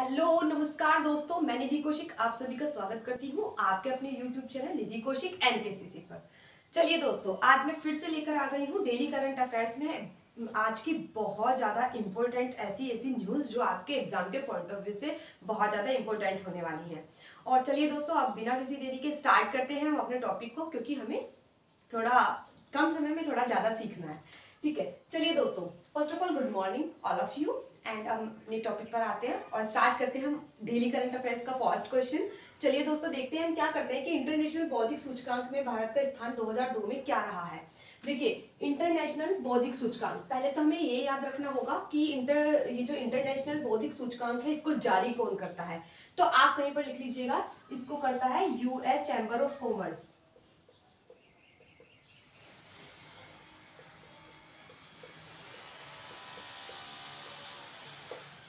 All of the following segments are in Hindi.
हेलो नमस्कार दोस्तों, मैं निधि कौशिक आप सभी का स्वागत करती हूँ आपके अपने YouTube चैनल निधि कौशिक एनकेसीसी पर। चलिए दोस्तों, आज मैं फिर से लेकर आ गई हूँ डेली करंट अफेयर्स में आज की बहुत ज़्यादा इम्पोर्टेंट ऐसी न्यूज़ जो आपके एग्जाम के पॉइंट ऑफ व्यू से बहुत ज़्यादा इम्पोर्टेंट होने वाली है। और चलिए दोस्तों, अब बिना किसी देरी के स्टार्ट करते हैं हम अपने टॉपिक को, क्योंकि हमें थोड़ा कम समय में थोड़ा ज़्यादा सीखना है। ठीक है, चलिए दोस्तों, first of all good morning all of you and हम अपने टॉपिक पर आते हैं और स्टार्ट करते हैं हम डेली करंट अफेयर्स का फर्स्ट क्वेश्चन। चलिए दोस्तों, देखते हैं हम क्या करते हैं कि इंटरनेशनल बौद्धिक सूचकांक में भारत का स्थान 2002 में क्या रहा है। देखिए, इंटरनेशनल बौद्धिक सूचकांक, पहले तो हमें ये याद रखना होगा कि ये जो इंटरनेशनल बौद्धिक सूचकांक है इसको जारी कौन करता है। तो आप कहीं पर लिख लीजिएगा, इसको करता है यूएस चैम्बर ऑफ कॉमर्स।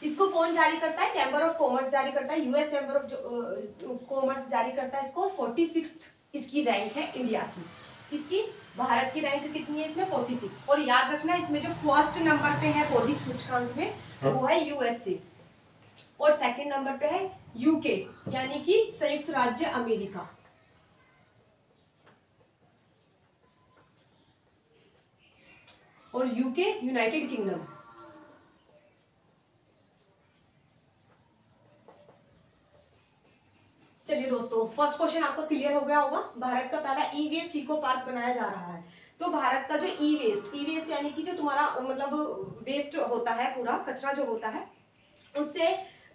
इसको कौन जारी करता है? चैम्बर ऑफ कॉमर्स जारी करता है, यूएस चैम्बर ऑफ कॉमर्स जारी करता है इसको। 46th इसकी रैंक है इंडिया की। किसकी? भारत की रैंक कितनी है इसमें? 46। और याद रखना, इसमें जो फर्स्ट नंबर पे है बौद्धिक सूचकांक में वो है यूएसए और सेकंड नंबर पे है यूके यानी कि संयुक्त राज्य अमेरिका। और यूके यूनाइटेड किंगडम। चलिए दोस्तों, फर्स्ट क्वेश्चन आपको क्लियर हो गया होगा। भारत का पहला ई वेस्ट इको पार्क बनाया जा रहा है। तो भारत का जो ई वेस्ट यानी कि जो तुम्हारा मतलब वेस्ट होता है, पूरा कचरा जो होता है, उससे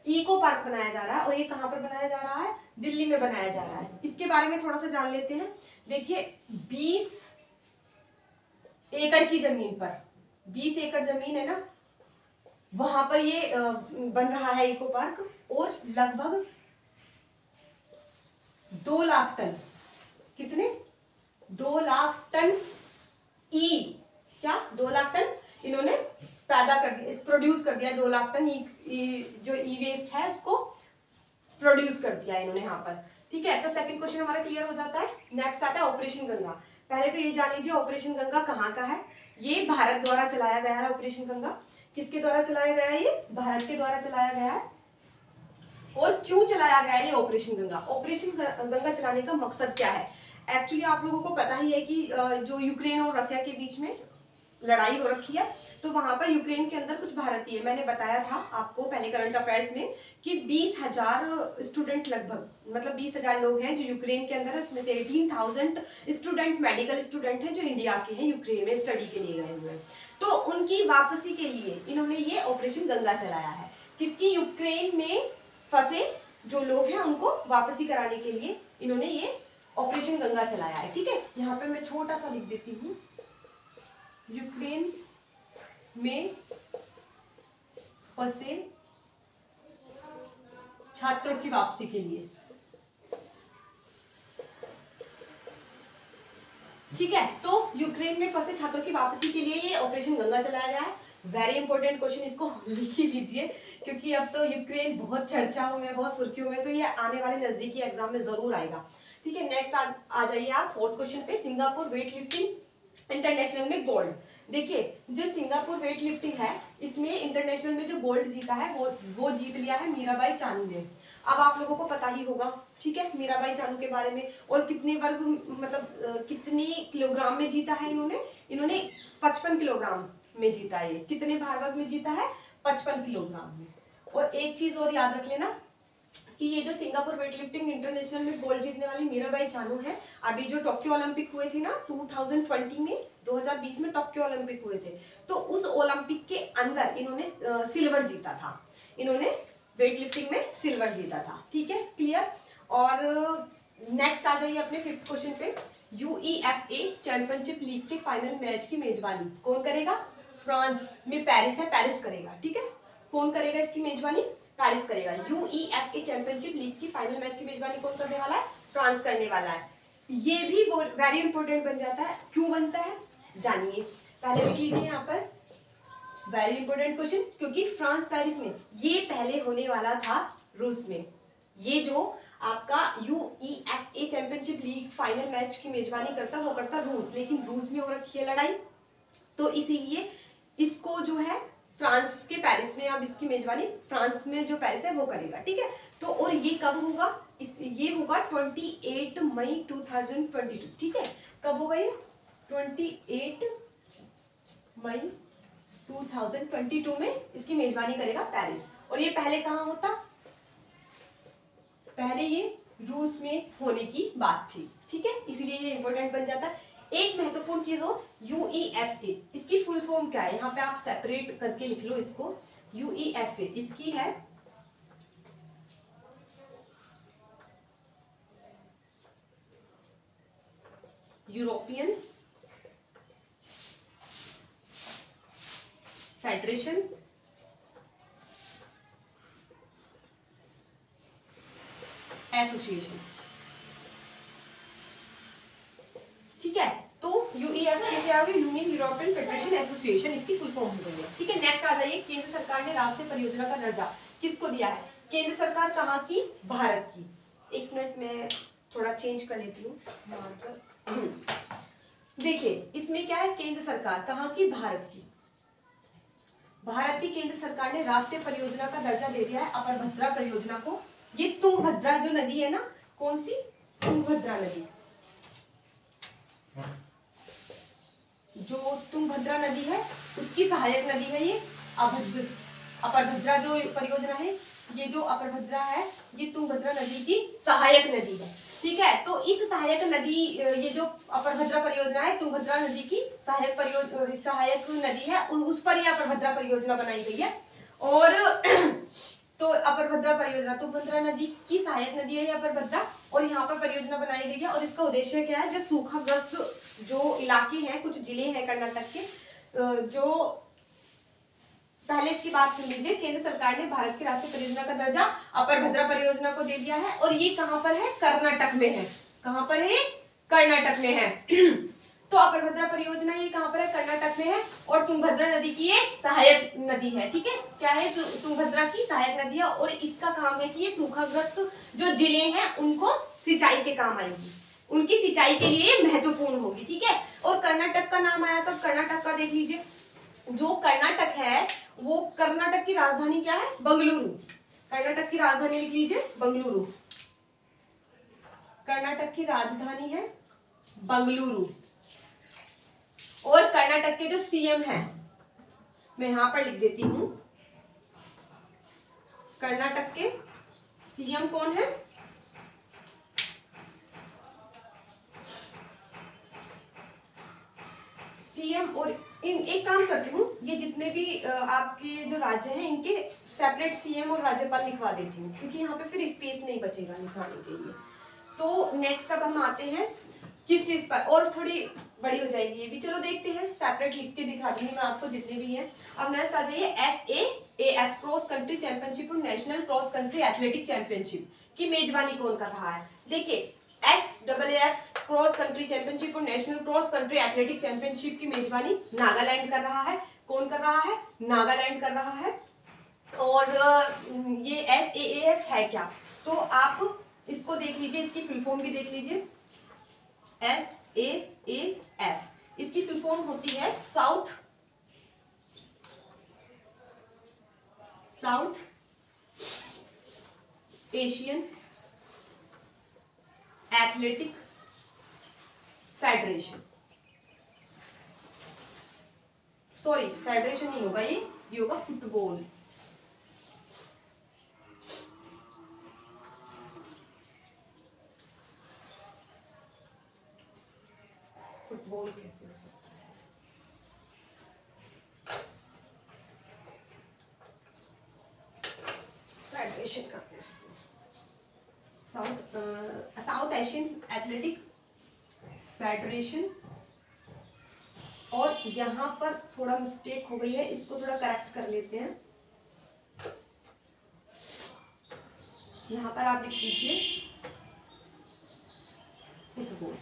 इको पार्क बनाया जा रहा है। और ये कहाँ पर बनाया जा रहा है? दिल्ली में बनाया जा रहा है। इसके बारे में थोड़ा सा जान लेते हैं। देखिए, 20 एकड़ की जमीन पर, 20 एकड़ जमीन है ना, वहां पर ये बन रहा है इको पार्क। और लगभग 2 लाख टन, कितने? 2 लाख टन क्या 2 लाख टन इन्होंने पैदा कर दिया, प्रोड्यूस कर दिया। 2 लाख टन जो ई वेस्ट है उसको प्रोड्यूस कर दिया इन्होंने यहाँ पर। ठीक है, तो सेकंड क्वेश्चन हमारा क्लियर हो जाता है। नेक्स्ट आता है ऑपरेशन गंगा। पहले तो ये जान लीजिए ऑपरेशन गंगा कहाँ का है। ये भारत द्वारा चलाया गया है ऑपरेशन गंगा। किसके द्वारा चलाया गया है? ये भारत के द्वारा चलाया गया है। और क्यों चलाया गया है ये ऑपरेशन गंगा? ऑपरेशन गंगा चलाने का मकसद क्या है? एक्चुअली आप लोगों को पता ही है कि जो यूक्रेन और रशिया के बीच में लड़ाई हो रखी है, तो वहां पर यूक्रेन के अंदर कुछ भारतीय, मैंने बताया था आपको पहले करंट अफेयर्स में कि 20,000 स्टूडेंट, लगभग मतलब 20,000 लोग हैं जो यूक्रेन के अंदर है। उसमें से 18,000 स्टूडेंट मेडिकल स्टूडेंट हैं जो इंडिया के हैं, यूक्रेन में स्टडी के लिए गए हुए हैं। तो उनकी वापसी के लिए इन्होंने ये ऑपरेशन गंगा चलाया है। किसकी? यूक्रेन में फंसे जो लोग हैं उनको वापसी कराने के लिए इन्होंने ये ऑपरेशन गंगा चलाया है। ठीक है, यहाँ पे मैं छोटा सा लिख देती हूँ, यूक्रेन में फंसे छात्रों की वापसी के लिए। ठीक है, तो यूक्रेन में फंसे छात्रों की वापसी के लिए ये ऑपरेशन गंगा चलाया गया है। वेरी इंपॉर्टेंट क्वेश्चन, इसको लिख ही लीजिए क्योंकि अब तो यूक्रेन बहुत चर्चाओं में, बहुत सुर्खियों में, तो ये आने वाले नजदीकी एग्जाम में जरूर आएगा। ठीक है, नेक्स्ट आ जाइए आप फोर्थ क्वेश्चन पे। सिंगापुर वेट लिफ्टिंग इंटरनेशनल में गोल्ड। देखिए, जो सिंगापुर वेट लिफ्टिंग है इसमें इंटरनेशनल में जो गोल्ड जीता है वो जीत लिया है मीराबाई चानू ने। अब आप लोगों को पता ही होगा, ठीक है, मीराबाई चानू के बारे में। और कितने वर्ग मतलब कितनी किलोग्राम में जीता है इन्होंने 55 किलोग्राम में जीता है। ये कितने भार वर्ग में जीता है? 55 किलोग्राम में। और एक चीज और याद रख लेना कि ये जो सिंगापुर वेट लिफ्टिंग इंटरनेशनल में गोल्ड जीतने वाली मीराबाई चानू है, अभी जो टोक्यो ओलंपिक हुए थे ना 2020 में, 2020 में टोक्यो ओलंपिक हुए थे, तो उस ओलंपिक के अंदर इन्होंने सिल्वर जीता था। इन्होंने वेट लिफ्टिंग में सिल्वर जीता था। ठीक है, क्लियर। और नेक्स्ट आ जाइए अपने फिफ्थ क्वेश्चन पे। यूईएफए चैंपियनशिप लीग के फाइनल मैच की मेजबानी कौन करेगा? फ्रांस में पेरिस है, पेरिस करेगा। ठीक है, कौन करेगा इसकी मेजबानी? पेरिस करेगा। यूईएफए चैंपियनशिप लीग की फाइनल मैच की मेजबानी कौन करने वाला है? फ्रांस करने वाला है। ये भी वेरी इंपॉर्टेंट बन जाता है। क्यों बनता है जानिए, पहले लिख लीजिए यहाँ पर, वेरी इंपॉर्टेंट क्वेश्चन, क्योंकि फ्रांस पेरिस में ये पहले होने वाला था रूस में। ये जो आपका UEFA championship league final match की मेजबानी करता वो करता रूस, लेकिन रूस में हो रखी है लड़ाई, तो इसीलिए इसको जो है फ्रांस के पेरिस में, अब इसकी मेजबानी फ्रांस में जो पेरिस है वो करेगा, ठीक है। तो और ये कब होगा, ये होगा 28 मई 2022, ठीक है। कब होगा ये? 28 मई 2022 में इसकी मेजबानी करेगा पेरिस। और ये पहले कहाँ होता? पहले ये रूस में होने की बात थी, ठीक है, इसीलिए ये इंपॉर्टेंट बन जाता है। एक महत्वपूर्ण चीज हो यूईएफए, इसकी फुल फॉर्म क्या है, यहाँ पे आप सेपरेट करके लिख लो इसको। यूईएफए इसकी है यूरोपियन फेडरेशन एसोसिएशन, ठीक है। तो यूईएफए क्या होगी? यूनियन यूरोपियन फेडरेशन एसोसिएशन, इसकी फुल फॉर्म हो गई है, ठीक है। नेक्स्ट आ जाइए, केंद्र सरकार ने राष्ट्रीय परियोजना का दर्जा किसको दिया है? केंद्र सरकार कहाँ की? भारत की। एक मिनट में थोड़ा चेंज कर लेती हूँ। देखिए इसमें क्या है, केंद्र सरकार कहाँ की? भारत की। भारत की केंद्र सरकार ने राष्ट्रीय परियोजना का दर्जा दे दिया है अपर भद्रा परियोजना को। ये तुंगभद्रा जो नदी है ना, कौन सी? तुंगभद्रा नदी, जो तुंगभद्रा नदी है उसकी सहायक नदी है ये अपर भद्रा जो परियोजना है, ये जो अपर भद्रा है ये तुंगभद्रा नदी की सहायक नदी है, ठीक है। तो इस सहायक नदी, ये जो अपर भद्रा परियोजना है तुंगभद्रा नदी की सहायक नदी है, उस पर ये अपर भद्रा परियोजना बनाई गई है। और तो अपर भद्रा परियोजना, तुंगभद्रा नदी की सहायक नदी है ये अपर भद्रा, और यहाँ पर परियोजना बनाई गई है। और इसका उद्देश्य क्या है? जो सूखाग्रस्त जो इलाके हैं, कुछ जिले हैं कर्नाटक के, जो पहले इसकी बात सुन लीजिए। केंद्र सरकार ने भारत की राष्ट्रीय परियोजना का दर्जा अपर भद्रा परियोजना को दे दिया है, और ये कहां पर है? कर्नाटक में है। कहां पर है? कर्नाटक में है। तो अपर भद्रा परियोजना ये कहां पर है? कर्नाटक में है। और तुंगभद्रा नदी की ये सहायक नदी है, ठीक है। क्या है? तुंगभद्रा की सहायक नदी है, और इसका काम है कि ये सूखाग्रस्त जो जिले हैं उनको सिंचाई के काम आएगी, उनकी सिंचाई के लिए महत्वपूर्ण होगी, ठीक है। और कर्नाटक का नाम आया, तो कर्नाटक का देख लीजिए। जो कर्नाटक है वो, कर्नाटक की राजधानी क्या है? बंगलुरु। कर्नाटक की राजधानी लिख लीजिए, बंगलुरु। कर्नाटक की राजधानी है बंगलुरु। और कर्नाटक के जो सीएम हैं, मैं यहां पर लिख देती हूं, कर्नाटक के सीएम कौन है? सीएम। और एक काम करती हूँ, ये जितने भी आपके जो राज्य हैं इनके सेपरेट सीएम और राज्यपाल लिखवा देती हूँ, क्योंकि यहाँ पे फिर स्पेस नहीं बचेगा लिखवाने के लिए। तो नेक्स्ट अब हम आते हैं किस चीज पर, और थोड़ी बड़ी हो जाएगी ये भी, चलो देखते हैं, सेपरेट लिख के दिखा दूंगी मैं आपको जितने भी हैं। अब नेक्स्ट आ जाइए, SAAF क्रॉस कंट्री चैंपियनशिप और national cross country athletic championship की मेजबानी कौन कर रहा है? देखिए SAAF क्रॉस कंट्री चैंपियनशिप और national cross country athletic championship की मेजबानी नागालैंड कर रहा है। कौन कर रहा है? नागालैंड कर रहा है। और ये SAAF है क्या? तो आप इसको देख लीजिए, इसकी फुल फॉर्म भी देख लीजिए। SAAF इसकी फुल फॉर्म होती है south Asian athletic federation. Sorry, federation नहीं होगा ये होगा फुटबॉल। फुटबॉल कैसे हो सकता है? फेडरेशन करते हैं इसको, साउथ एशियन एथलेटिक फेडरेशन। और यहां पर थोड़ा मिस्टेक हो गई है, इसको थोड़ा करेक्ट कर लेते हैं। यहां पर आप लिख दीजिए फुटबॉल,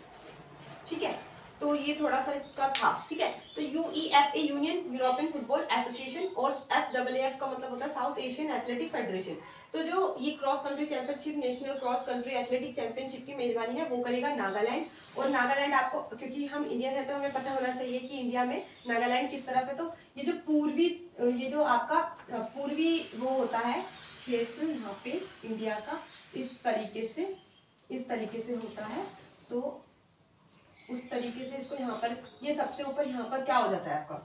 ठीक है। तो ये थोड़ा सा इसका था, ठीक है। तो UEFA union, European football association, और SAAF का मतलब होता है साउथ एशियन एथलेटिक फेडरेशन। तो जो ये cross country championship, national cross country athletic championship की मेजबानी है वो करेगा नागालैंड। और नागालैंड आपको, क्योंकि हम इंडियन है तो हमें पता होना चाहिए कि इंडिया में नागालैंड किस तरफ है। तो ये जो पूर्वी, ये जो आपका पूर्वी वो होता है क्षेत्र यहाँ पे इंडिया का, इस तरीके से होता है। तो उस तरीके से इसको यहाँ पर, ये सबसे ऊपर यहाँ पर क्या हो जाता है आपका,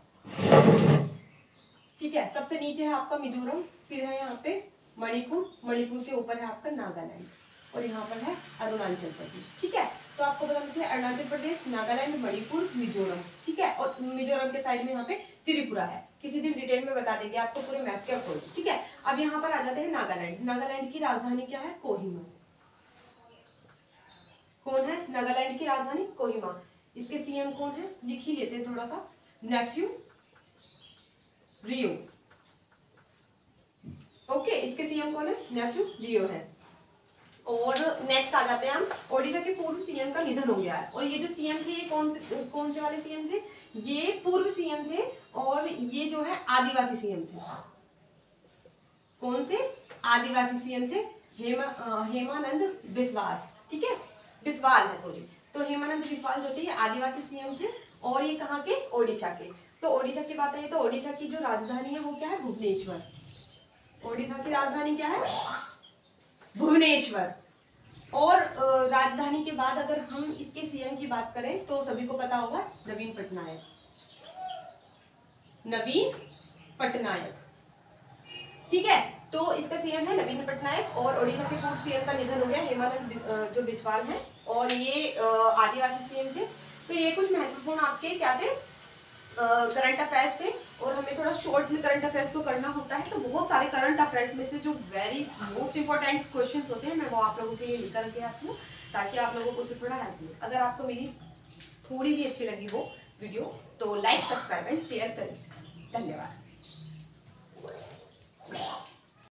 ठीक है। सबसे नीचे है आपका मिजोरम, फिर है यहाँ पे मणिपुर, मणिपुर के ऊपर है आपका नागालैंड, और यहाँ पर है अरुणाचल प्रदेश, ठीक है। तो आपको बताना चाहिए अरुणाचल प्रदेश, नागालैंड, मणिपुर, मिजोरम, ठीक है। और मिजोरम के साइड में यहाँ पे त्रिपुरा है। किसी दिन डिटेल में बता देंगे आपको पूरे मैप के अकॉर्डिंग, ठीक है। अब यहाँ पर आ जाते हैं नागालैंड। नागालैंड की राजधानी क्या है? कोहिमा। कौन है नागालैंड की राजधानी? कोहिमा। इसके सीएम कौन है? लिख ही लेते हैं थोड़ा सा, नेफ्यू रियो। ओके, इसके सीएम कौन है? नेफ्यू रियो है। और नेक्स्ट आ जाते हैं हम, ओडिशा के पूर्व सीएम का निधन हो गया है। और ये जो सीएम थे ये कौन से वाले सीएम थे? ये पूर्व सीएम थे, और ये जो है आदिवासी सीएम थे। कौन थे? आदिवासी सीएम थे। हेमानंद बिस्वास, ठीक है, बिस्वाल है, सॉरी। तो हेमानंद बिस्वाल जो थे ये आदिवासी सीएम थे, और ये कहाँ के? ओडिशा के। तो ओडिशा की बात है तो ओडिशा की जो राजधानी है वो क्या है? भुवनेश्वर। ओडिशा की राजधानी क्या है? भुवनेश्वर। और राजधानी के बाद अगर हम इसके सीएम की बात करें तो सभी को पता होगा नवीन पटनायक। नवीन पटनायक, ठीक है। तो इसका सीएम है नवीन पटनायक, और ओडिशा के पूर्व सीएम का निधन हो गया हेमानंद जो बिस्वाल हैं, और ये आदिवासी सीएम थे। तो ये कुछ महत्वपूर्ण आपके क्या थे? करंट अफेयर्स थे। और हमें थोड़ा शॉर्ट में करंट अफेयर्स को करना होता है, तो बहुत सारे करंट अफेयर्स में से जो वेरी मोस्ट इंपॉर्टेंट क्वेश्चंस होते हैं मैं वो आप लोगों के लिए लेकर के आती हूँ, ताकि आप लोगों को उससे थोड़ा हेल्प मिले। अगर आपको मेरी थोड़ी भी अच्छी लगी हो वीडियो तो लाइक, सब्सक्राइब एंड शेयर करें। धन्यवाद।